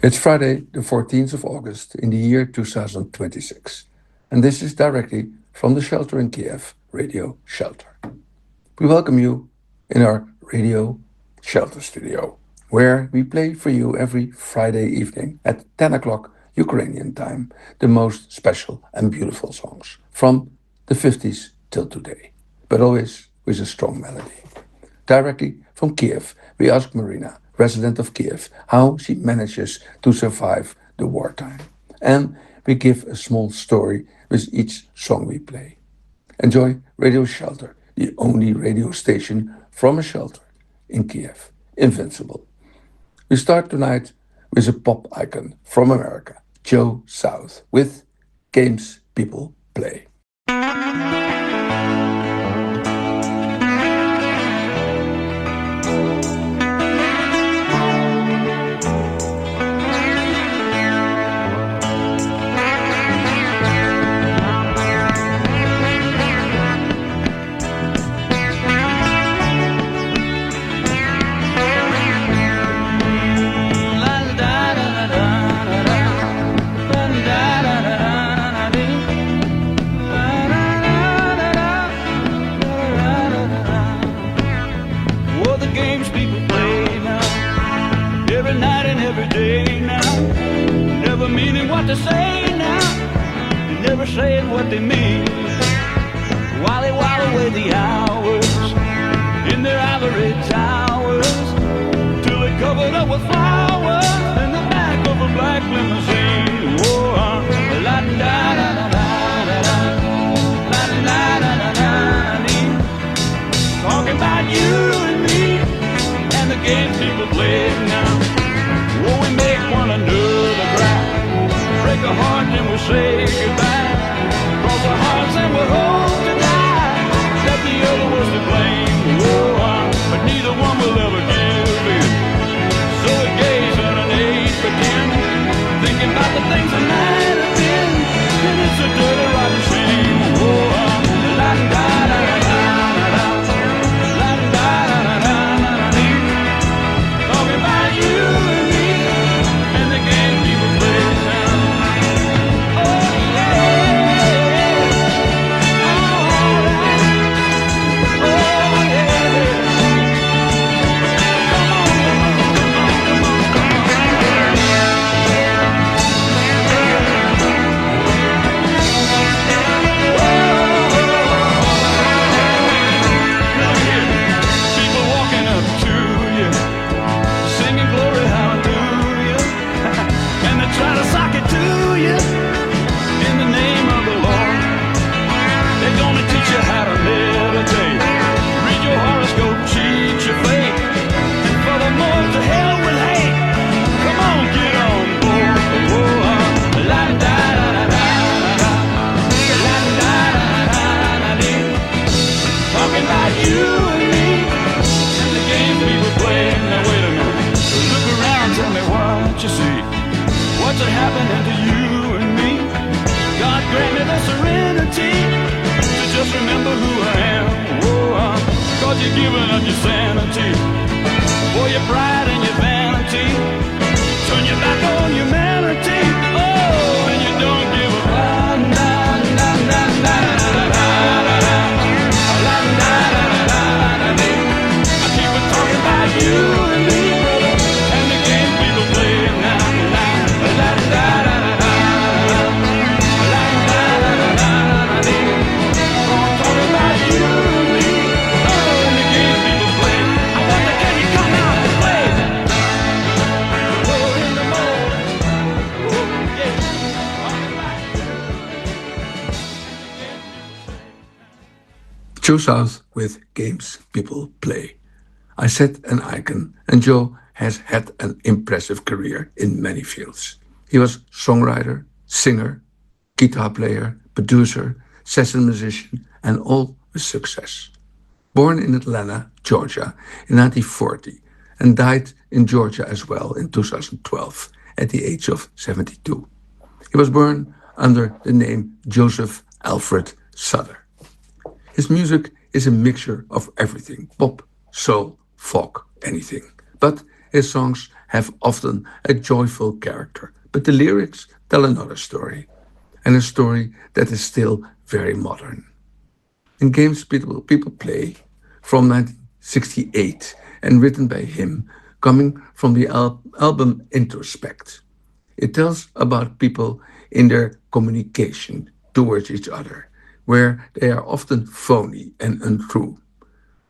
It's Friday, the 14th of August in the year 2026, and this is directly from the shelter in Kyiv, Radio Shelter. We welcome you in our Radio Shelter studio, where we play for you every Friday evening at 10 o'clock Ukrainian time the most special and beautiful songs from the 50s till today, but always with a strong melody. Directly from Kyiv, we ask Marina, resident of Kyiv, how she manages to survive the wartime. And we give a small story with each song we play. Enjoy Radio Shelter, the only radio station from a shelter in Kyiv, invincible. We start tonight with a pop icon from America, Joe South, with Games People Play. What to say now, never saying what they mean. While they while away the hours in their ivory towers, till they covered up with flowers in the back of a black limousine. Whoa, la da da da da da, la da da da da da. Talking about you and me and the games people play now. Whoa, we make one another cry, break a heart and we'll say goodbye. Cross our hearts and we'll hope to die that the other was to blame. Oh, but neither one will ever give in. So we gaze on an 8x10, thinking about the things that might have been. And it's a dirty rotten shame. Oh, la da da da da da, la da da da da da. Talking about you and me and the game people play now. What's happening to you and me? God grant me the serenity to just remember who I am. Oh, cause you're giving up your sanity for your pride and your vanity. Turn your back on humanity. Oh, and you don't give a la la la la la la la la. I keep on talking about you and me, brother, and the games people play now. Joe South with Games People Play. I set an icon, and Joe has had an impressive career in many fields. He was songwriter, singer, guitar player, producer, session musician, and all with success. Born in Atlanta, Georgia in 1940 and died in Georgia as well in 2012 at the age of 72. He was born under the name Joseph Alfred Sutter. His music is a mixture of everything, pop, soul, folk, anything. But His songs have often a joyful character, but the lyrics tell another story, and a story that is still very modern. In games people play from 1968 and written by him, coming from the album Introspect. It tells about people in their communication towards each other, where they are often phony and untrue.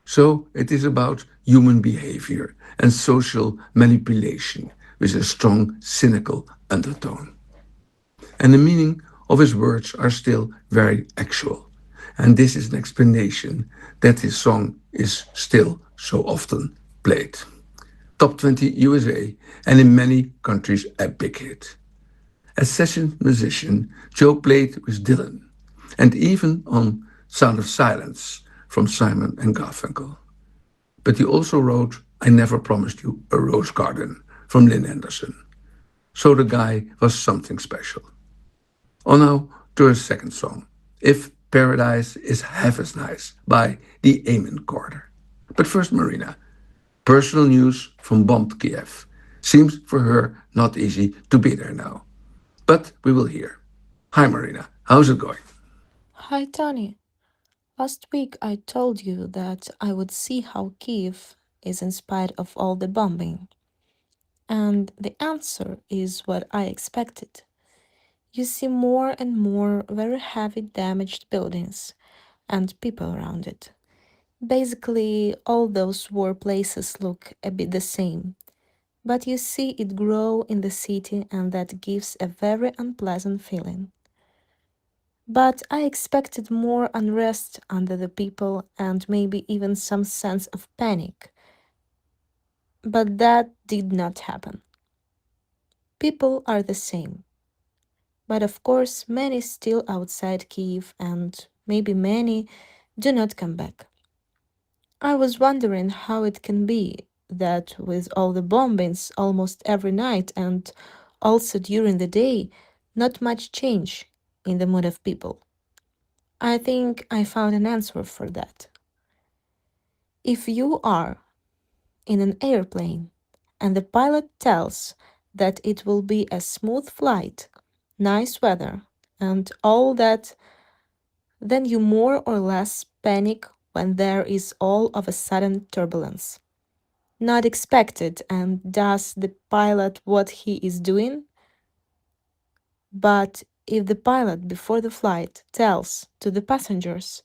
So it is about human behavior and social manipulation with a strong cynical undertone. And the meaning of his words are still very actual. And this is an explanation that his song is still so often played. Top 20 USA and in many countries a big hit. As session musician, Joe played with Dylan and even on Sound of Silence from Simon and Garfunkel. But he also wrote I Never Promised You a Rose Garden from Lynn Anderson. So the guy was something special. On now to his second song, If Paradise is Half as Nice by the Amen Quarter. But first, Marina, personal news from bombed Kiev. Seems for her not easy to be there now. But we will hear. Hi, Marina. How's it going? Hi, Tony. Last week I told you that I would see how Kiev is in spite of all the bombing. And the answer is what I expected. You see more and more very heavy damaged buildings and people around it. Basically, all those war places look a bit the same. But you see it grow in the city, and that gives a very unpleasant feeling. But I expected more unrest under the people and maybe even some sense of panic. But that did not happen. People are the same. But of course, many still outside Kiev and maybe many do not come back. I was wondering how it can be that with all the bombings almost every night and also during the day, not much change in the mood of people. I think I found an answer for that. If you are in an airplane and the pilot tells that it will be a smooth flight, nice weather, and all that, then you more or less panic when there is all of a sudden turbulence. Not expected, and does the pilot what he is doing? But if the pilot before the flight tells to the passengers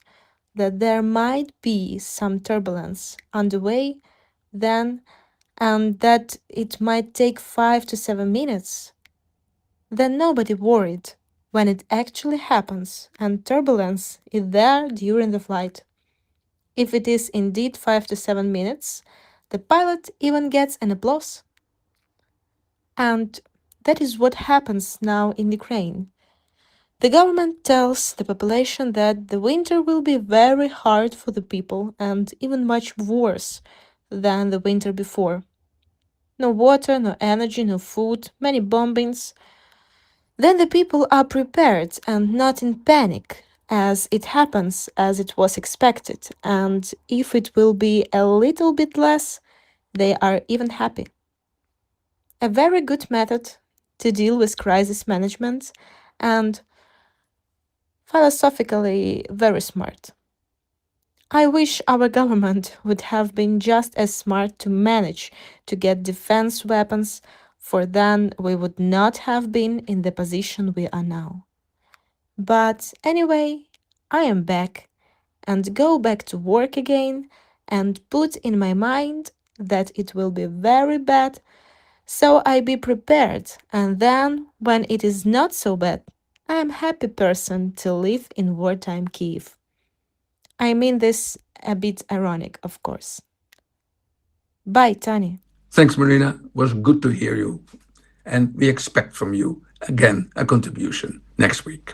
that there might be some turbulence on the way, then and that it might take 5 to 7 minutes, then nobody worried when it actually happens and turbulence is there during the flight. If it is indeed 5 to 7 minutes, the pilot even gets an applause. And that is what happens now in Ukraine. The government tells the population that the winter will be very hard for the people and even much worse than the winter before. No water, no energy, no food, many bombings. Then the people are prepared and not in panic, as it happens as it was expected, and if it will be a little bit less, they are even happy. A very good method to deal with crisis management and philosophically very smart. I wish our government would have been just as smart to manage to get defense weapons, for then we would not have been in the position we are now. But anyway, I am back and go back to work again and put in my mind that it will be very bad, so I be prepared, and then when it is not so bad, I am happy person to live in wartime Kiev. I mean this a bit ironic, of course. Bye, Tony. Thanks, Marina. It was good to hear you. And we expect from you again a contribution next week.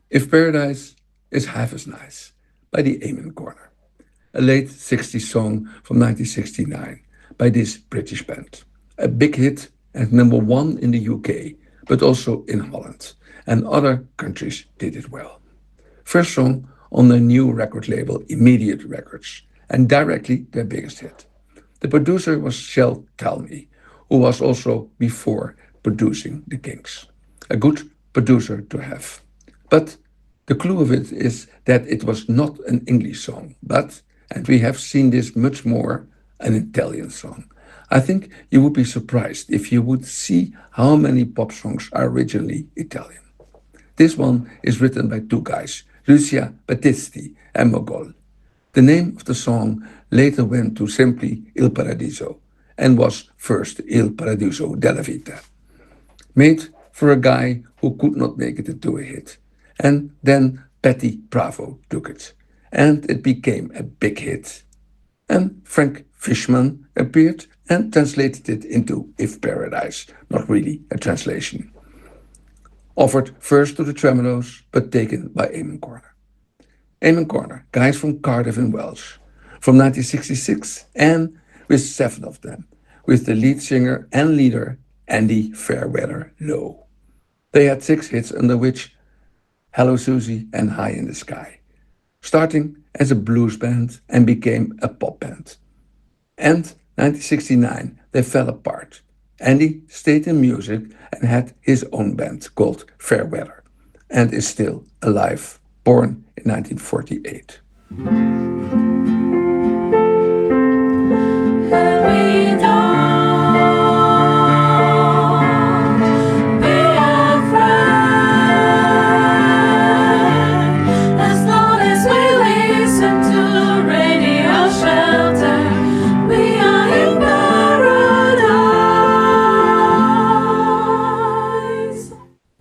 If Paradise is Half as Nice by the Amen Corner, a late 60s song from 1969 by this British band. A big hit and number one in the UK, but also in Holland, and other countries did it well. First song on their new record label Immediate Records, and directly their biggest hit. The producer was Shel Talmy, who was also before producing The Kings. A good producer to have. But the clue of it is that it was not an English song, but, and we have seen this much more, an Italian song. I think you would be surprised if you would see how many pop songs are originally Italian. This one is written by two guys, Lucia Battisti and Mogol. The name of the song later went to simply Il Paradiso and was first Il Paradiso della Vita. Made for a guy who could not make it into a hit. And then Patty Bravo took it. And it became a big hit. And Frank Fishman appeared and translated it into If Paradise, not really a translation. Offered first to the Tremolos, but taken by Eamon Corner. Eamon Corner, guys from Cardiff in Welsh, from 1966, and with seven of them, with the lead singer and leader Andy Fairweather Lowe. They had six hits, under which Hello Susie and High in the Sky, starting as a blues band and became a pop band. And 1969, they fell apart. Andy stayed in music and had his own band called Fairweather, and is still alive, born in 1948.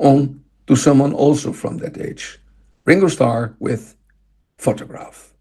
On to someone also from that age, Ringo Starr with Photograph.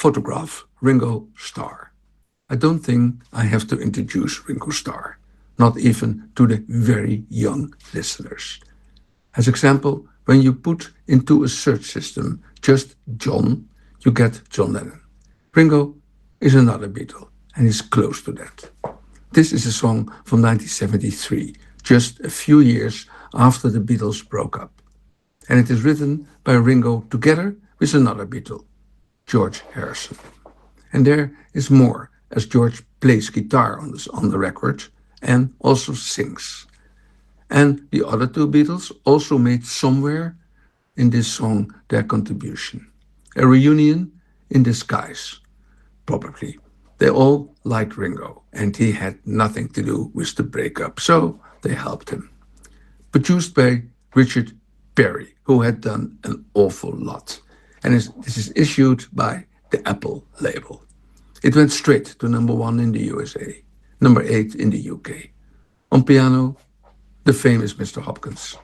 photograph Ringo Starr. I don't think I have to introduce Ringo Starr, not even to the very young listeners. As example, when you put into a search system just John, you get John Lennon. Ringo is another Beatle and is close to that. This is a song from 1973, just a few years after the Beatles broke up. And it is written by Ringo together with another Beatle, George Harrison. And there is more, as George plays guitar on the record and also sings. And the other two Beatles also made somewhere in this song their contribution. A reunion in disguise, probably. They all liked Ringo, and he had nothing to do with the breakup, so they helped him. Produced by Richard Perry, who had done an awful lot. And this is issued by the Apple label. It went straight to number 1 in the USA, number 8 in the UK. On piano, the famous Mr. Hopkins.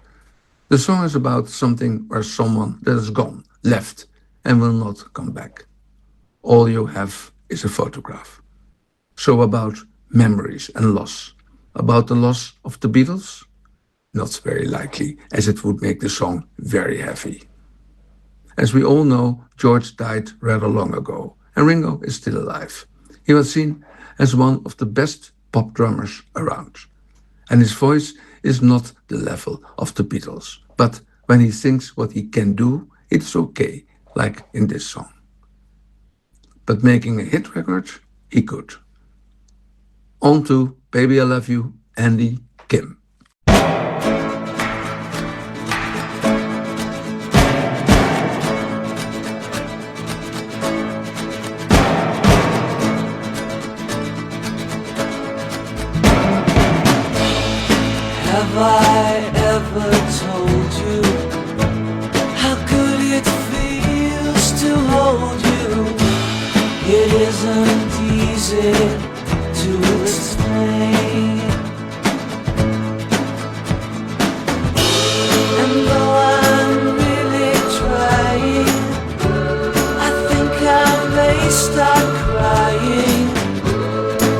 The song is about something or someone that is gone, left, and will not come back. All you have is a photograph. So about memories and loss. About the loss of the Beatles? Not very likely, as it would make the song very heavy. As we all know, George died rather long ago, and Ringo is still alive. He was seen as one of the best pop drummers around. And his voice is not the level of the Beatles, but when he thinks what he can do, it's okay, like in this song. But making a hit record, he could. On to Baby I Love You, Andy Kim. Have I ever told you how good it feels to hold you? It isn't easy to explain. And though I'm really trying, I think I may start crying.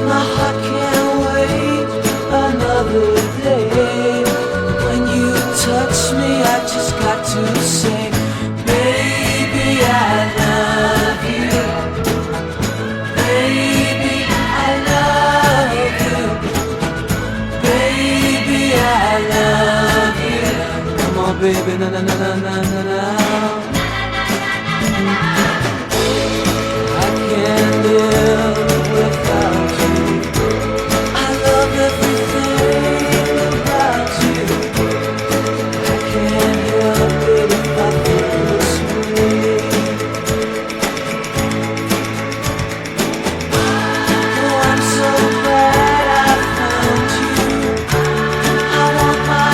My heart can't wait another day. When you touch me, I just got to say, baby, I love you. Baby, I love you. Baby, I love you. Come on, baby, na na na na na na na. I can't live without you. I love everything about you. I can't help it if I feel this way. Oh, I'm so glad I found you. I want my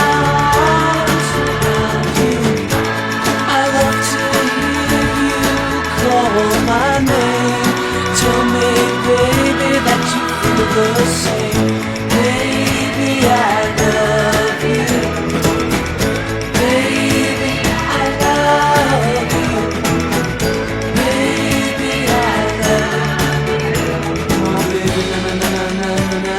arms around you. I love to hear you call my name. Tell me, baby, that you feel the same. Baby, I love you. Baby, I love you. Baby, I love you. Come on, baby, na na na na na na.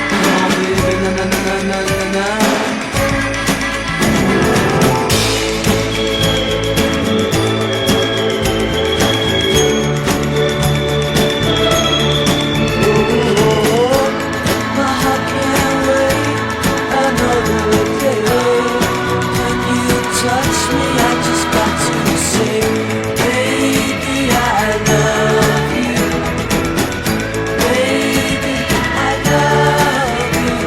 Come on, baby, na na na na na na. My heart can't wait another day. When you touch me, I just got to say, baby, I love you. Baby, I love you.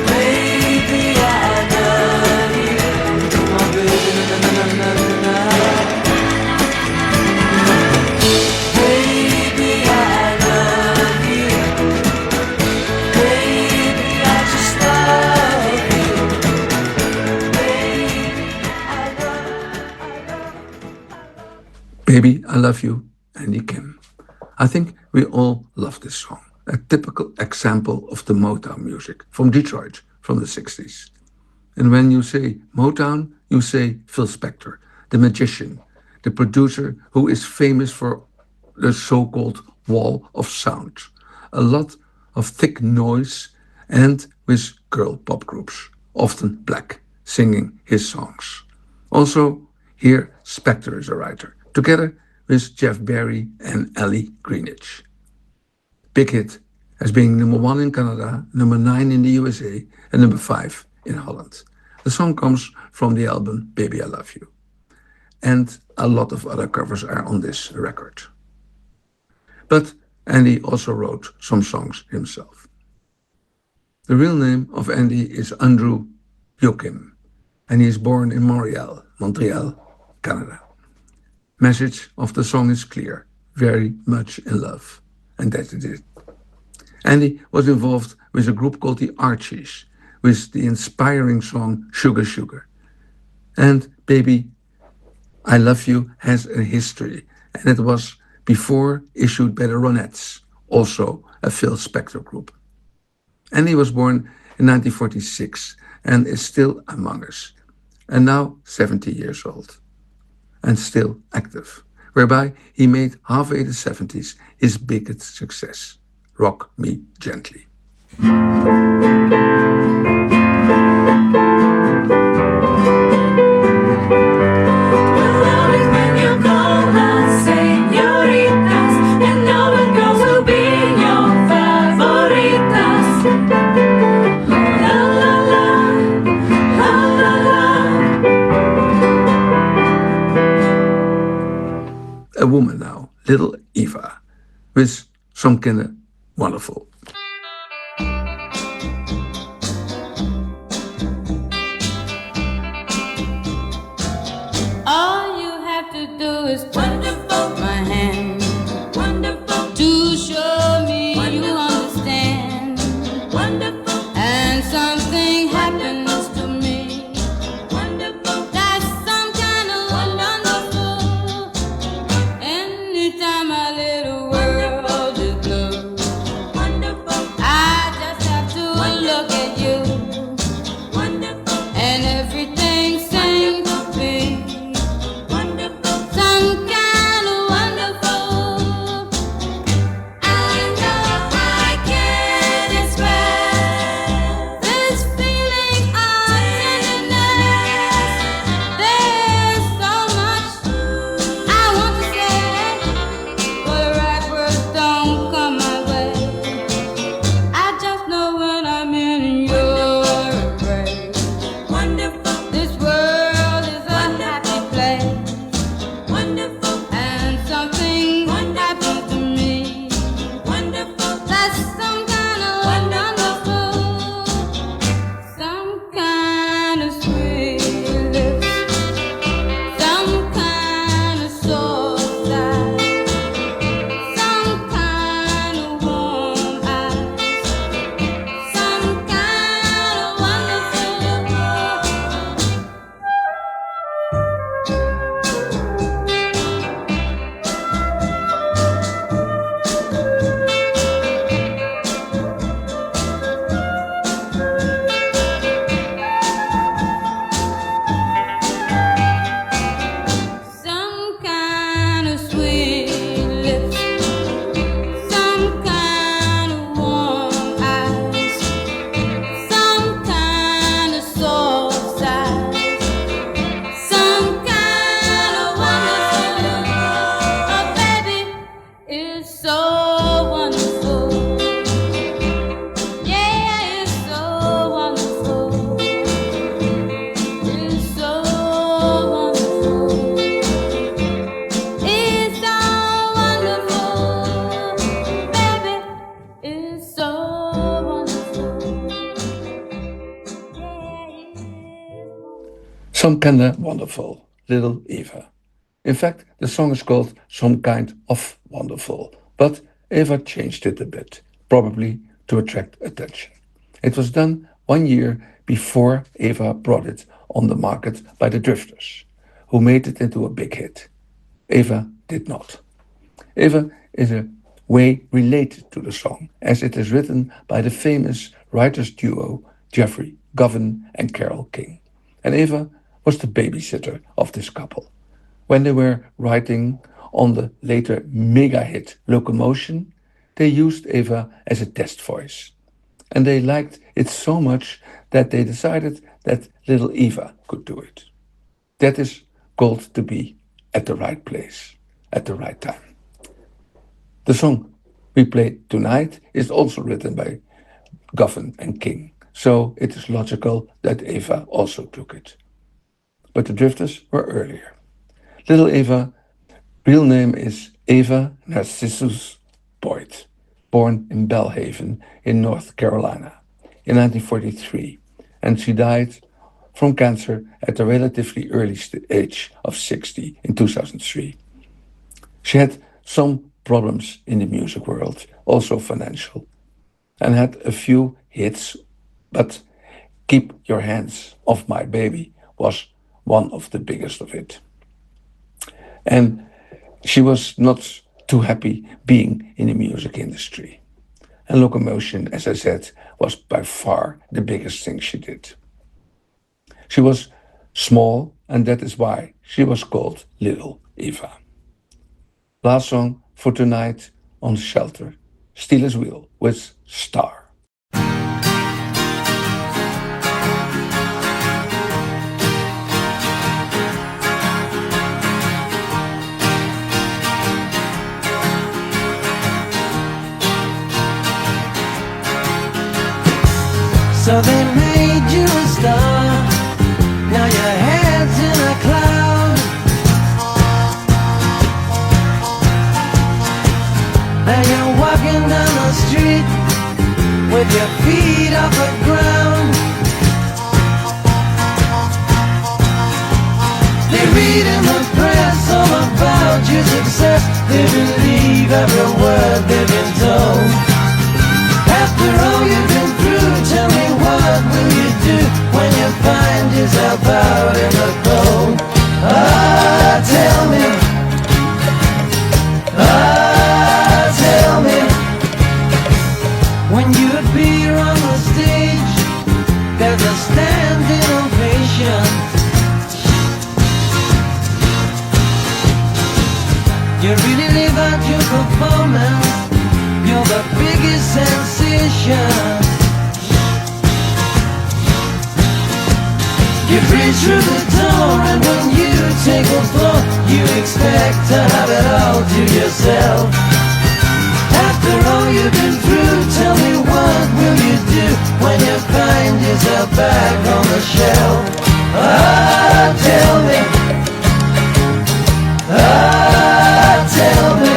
Baby, I love you. Come on, baby, na na na na na na. Baby, I love you. Baby, I just love you. Baby, I Love You, Andy Kim. I think we all love this song. A typical example of the Motown music from Detroit from the 60s. And when you say Motown, you say Phil Spector, the magician, the producer who is famous for the so called wall of sound. A lot of thick noise and with girl pop groups, often black, singing his songs. Also, here Spector is a writer, together with Jeff Barry and Ellie Greenwich. Big hit as being number one in Canada, number nine in the USA, and number five in Holland. The song comes from the album Baby I Love You. And a lot of other covers are on this record. But Andy also wrote some songs himself. The real name of Andy is Andrew Joachim, and he is born in Montreal, Canada. Message of the song is clear, very much in love, and that it is. Andy was involved with a group called the Archies, with the inspiring song Sugar Sugar. And Baby I Love You has a history, and it was before issued by the Ronettes, also a Phil Spector group. Andy was born in 1946 and is still among us, and now 70 years old, and still active, whereby he made halfway the 70s his biggest success, Rock Me Gently. A woman now, little Eva, with some kind of wonderful. All you have to do is wonderful my hand, wonderful to show me wonderful. You understand, wonderful, and something happens to me, wonderful. That's some kind of wonderful. Anytime my little world is blue, wonderful, I just have to wonderful. Look at you, wonderful, and everything seems to be. Some kind of wonderful. I know I can't express this feeling of tenderness. There's so much I want to say, but the right words don't come my way. I just know when I'm in your embrace. Wonderful. This world is a happy place. Wonderful, and something happened to me. Wonderful, that's some kind of wonderful, some kind of sweet lips, some kind of soft eyes, some kind of warm eyes, some kind of wonderful. Some kind of sweet lips, some kind of warm eyes, some kind of soft eyes, some kind of wonderful. Oh, baby, it's so wonderful. Yeah, it's so wonderful. It's so wonderful. It's so wonderful, baby. It's so wonderful. Some kind of wonderful, little Eva. In fact, the song is called Some Kind of Wonderful, but Eva changed it a bit, probably to attract attention. It was done 1 year before Eva brought it on the market by the Drifters, who made it into a big hit. Eva did not. Eva is a way related to the song, as it is written by the famous writers duo Jeffrey Govan and Carole King. And Eva was the babysitter of this couple. When they were writing on the later mega hit Locomotion, they used Eva as a test voice. And they liked it so much that they decided that little Eva could do it. That is called to be at the right place at the right time. The song we played tonight is also written by Goffin and King, so it is logical that Eva also took it. But the Drifters were earlier. Little Eva, real name is Eva Narcissus Boyd, born in Belhaven in North Carolina in 1943, and she died from cancer at a relatively early age of 60 in 2003. She had some problems in the music world, also financial, and had a few hits, but Keep Your Hands Off My Baby was one of the biggest of it. And she was not too happy being in the music industry. And Locomotion, as I said, was by far the biggest thing she did. She was small, and that is why she was called Little Eva. Last song for tonight on Shelter, Steelers Wheel with Star. So they made you a star. Now your head's in a cloud. Now you're walking down the street with your feet off the ground. They read in the press all about your success. They believe every word they've been told. After all you've been through, tell me what will you do when you find yourself out in the cold? Ah, tell me. Ah, tell me. When you appear on the stage, there's a standing ovation. You really live out your performance. You're the biggest sensation. You breathe through the door, and when you take the floor, you expect to have it all to yourself. After all you've been through, tell me what will you do when you find yourself back on the shelf? Ah, tell me. Ah, tell me.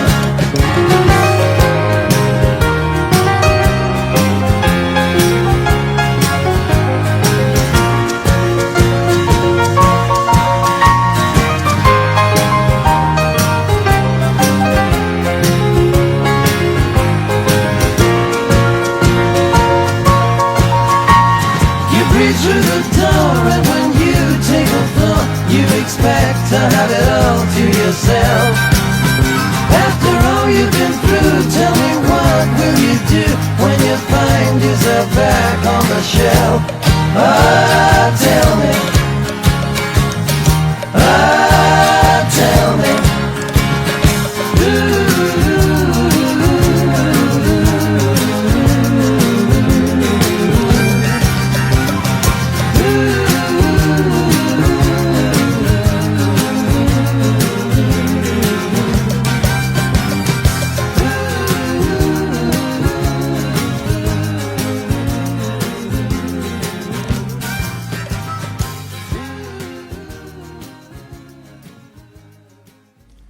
Through the door, and when you take the floor, you expect to have it all to yourself. After all you've been through, tell me what will you do when you find yourself back on the shelf? Ah, tell me. Ah, tell me. Ooh.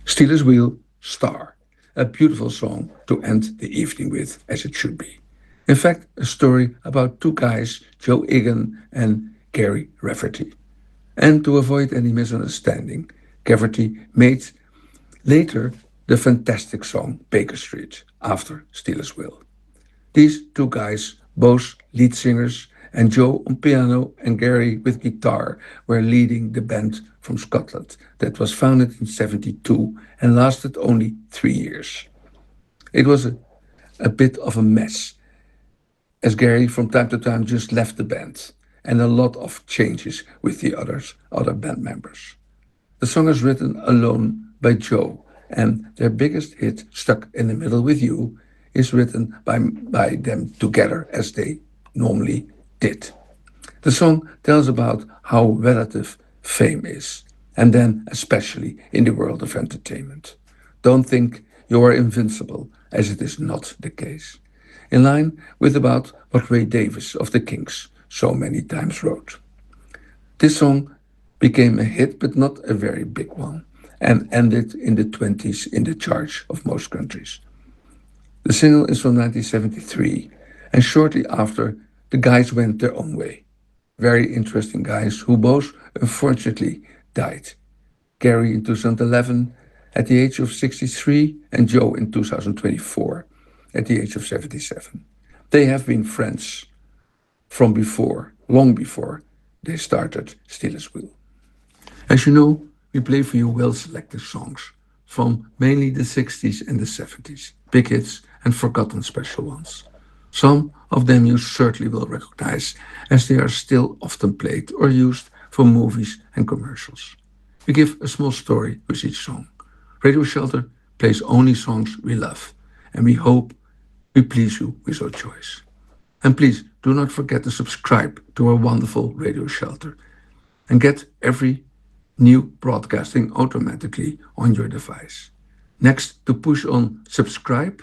Steelers Wheel, Star. A beautiful song to end the evening with, as it should be. In fact, a story about two guys, Joe Egan and Gary Rafferty. And to avoid any misunderstanding, Rafferty made later the fantastic song Baker Street after Steelers Wheel. These two guys, both lead singers, and Joe on piano and Gary with guitar, were leading the band from Scotland that was founded in 72 and lasted only 3 years. It was a bit of a mess, as Gary from time to time just left the band, and a lot of changes with the other band members. The song is written alone by Joe, and their biggest hit, Stuck in the Middle with You, is written by them together as they normally did. The song tells about how relative fame is, and then especially in the world of entertainment. Don't think you are invincible, as it is not the case. In line with about what Ray Davies of the Kings so many times wrote. This song became a hit, but not a very big one, and ended in the 20s in the charts of most countries. The single is from 1973, and shortly after, the guys went their own way. Very interesting guys who both unfortunately died. Gary in 2011 at the age of 63 and Joe in 2024 at the age of 77. They have been friends from before, long before they started Still as Will. As you know, we play for you well-selected songs from mainly the 60s and the 70s, big hits and forgotten special ones. Some of them you certainly will recognize, as they are still often played or used for movies and commercials. We give a small story with each song. Radio Shelter plays only songs we love, and we hope we please you with our choice. And please do not forget to subscribe to our wonderful Radio Shelter and get every new broadcasting automatically on your device. Next to push on subscribe,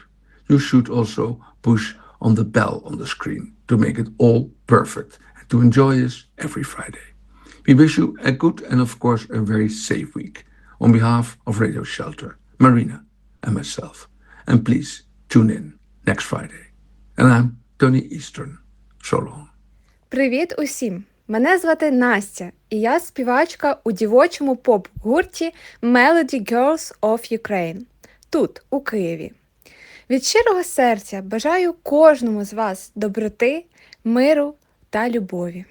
you should also push on the bell on the screen to make it all perfect and to enjoy us every Friday. We wish you a good and of course a very safe week on behalf of Radio Shelter, Marina and myself. And please tune in next Friday. And I'm Tony Eastern. So long. Привіт усім! Мене звати Настя, і я співачка у дівочому поп-гурті Melody Girls of Ukraine, тут, у Києві. Від щирого серця бажаю кожному з вас доброти, миру та любові.